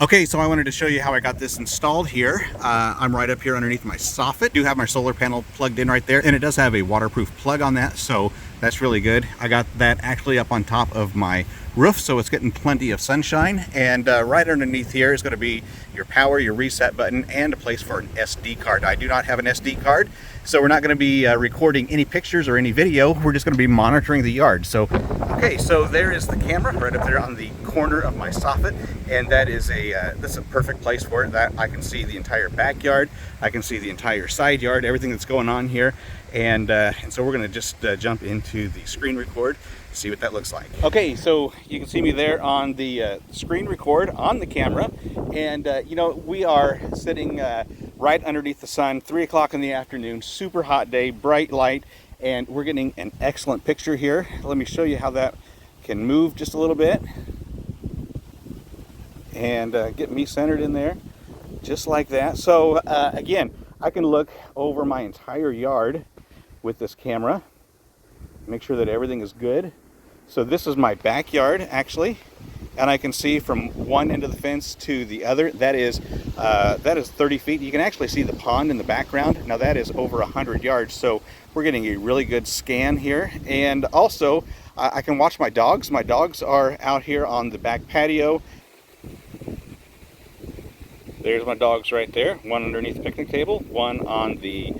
Okay, so I wanted to show you how I got this installed here. I'm right up here underneath my soffit. I do have my solar panel plugged in right there, and it does have a waterproof plug on that, so that's really good. I got that actually up on top of my roof, so it's getting plenty of sunshine. And right underneath here is going to be your power, your reset button, and a place for an SD card. I do not have an SD card, so we're not going to be recording any pictures or any video. We're just going to be monitoring the yard. So, okay, so there is the camera right up there on the corner of my soffit, and that is that's a perfect place for it. That I can see the entire backyard, I can see the entire side yard, everything that's going on here, and so we're going to just jump into the screen record, see what that looks like. Okay, so you can see me there on the screen record on the camera, and you know, we are sitting right underneath the sun, 3 o'clock in the afternoon, super hot day, bright light, and we're getting an excellent picture here. Let me show you how that can move just a little bit and get me centered in there just like that. So again, I can look over my entire yard with this camera, make sure that everything is good. So this is my backyard actually, and I can see from one end of the fence to the other. That is 30 feet. You can actually see the pond in the background. Now that is over 100 yards, so we're getting a really good scan here. And also I can watch my dogs. My dogs are out here on the back patio. There's my dogs right there, one underneath the picnic table, one on the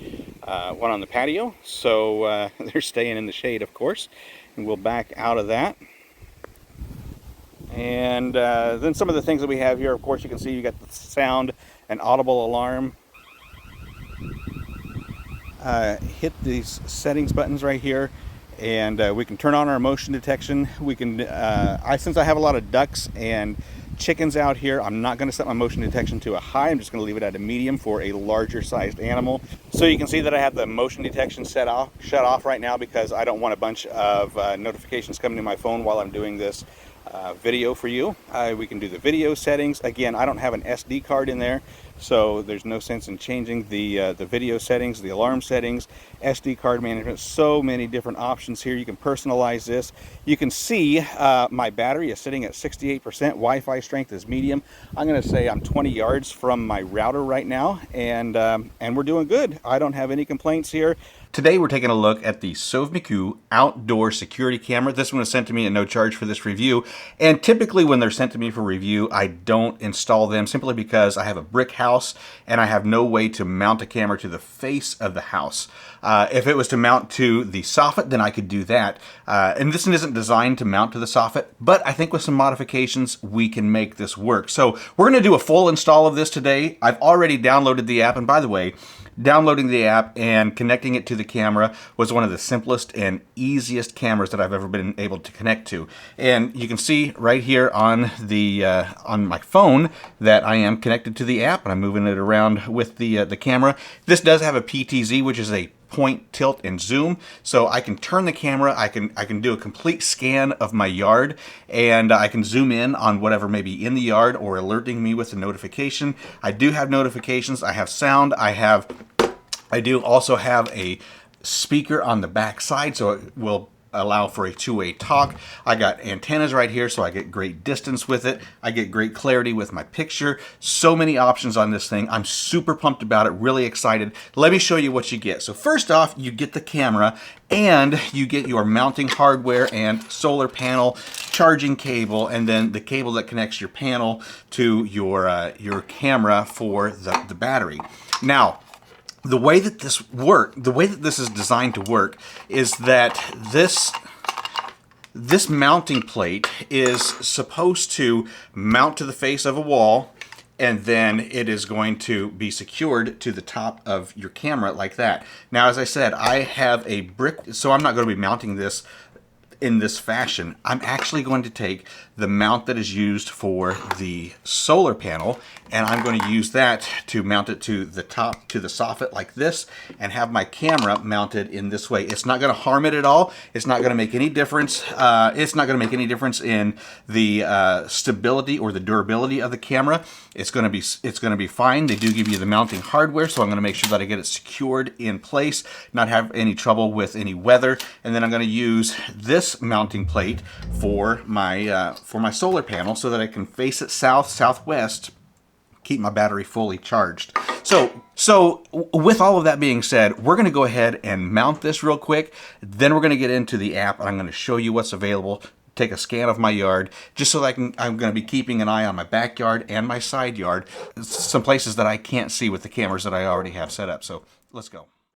patio. So they're staying in the shade, of course, and we'll back out of that. And then some of the things that we have here, of course, you can see you got the sound and audible alarm. Hit these settings buttons right here, and we can turn on our motion detection. We can, since I have a lot of ducks and chickens out here, I'm not going to set my motion detection to a high. I'm just going to leave it at a medium for a larger sized animal. So you can see that I have the motion detection shut off right now because I don't want a bunch of notifications coming to my phone while I'm doing this video for you. We can do the video settings. Again, I don't have an SD card in there, so there's no sense in changing the video settings, the alarm settings, SD card management. So many different options here. You can personalize this. You can see my battery is sitting at 68%. Wi-Fi strength is medium. I'm going to say I'm 20 yards from my router right now, and we're doing good. I don't have any complaints here. Today we're taking a look at the SOVMIKU outdoor security camera. This one was sent to me at no charge for this review, and typically when they're sent to me for review, I don't install them simply because I have a brick house and I have no way to mount a camera to the face of the house. If it was to mount to the soffit, then I could do that. And this one isn't designed to mount to the soffit, but I think with some modifications, we can make this work. So we're going to do a full install of this today. I've already downloaded the app, and by the way, downloading the app and connecting it to the camera was one of the simplest and easiest cameras that I've ever been able to connect to. And you can see right here on the on my phone that I am connected to the app, and I'm moving it around with the camera. This does have a PTZ, which is a point, tilt, and zoom, so I can turn the camera. I can do a complete scan of my yard, and I can zoom in on whatever may be in the yard or alerting me with a notification. I do have notifications. I have sound. I do also have a speaker on the back side, so it will allow for a two-way talk. I got antennas right here, so I get great distance with it. I get great clarity with my picture. So many options on this thing. I'm super pumped about it, really excited. Let me show you what you get. So first off, you get the camera, and you get your mounting hardware and solar panel, charging cable, and then the cable that connects your panel to your camera for the battery. Now, the way that this is designed to work is that this mounting plate is supposed to mount to the face of a wall, and then it is going to be secured to the top of your camera like that. Now, as I said, I have a brick, so I'm not going to be mounting this in this fashion. I'm actually going to take the mount that is used for the solar panel, and I'm going to use that to mount it to the top, to the soffit like this, and have my camera mounted in this way. It's not going to harm it at all. It's not going to make any difference. It's not going to make any difference in the stability or the durability of the camera. It's going to be fine. They do give you the mounting hardware, so I'm going to make sure that I get it secured in place, not have any trouble with any weather. And then I'm going to use this this mounting plate for my solar panel so that I can face it southwest, keep my battery fully charged. So with all of that being said, we're going to go ahead and mount this real quick. Then we're going to get into the app, and I'm going to show you what's available. Take a scan of my yard, just so that I'm going to be keeping an eye on my backyard and my side yard, some places that I can't see with the cameras that I already have set up. So let's go.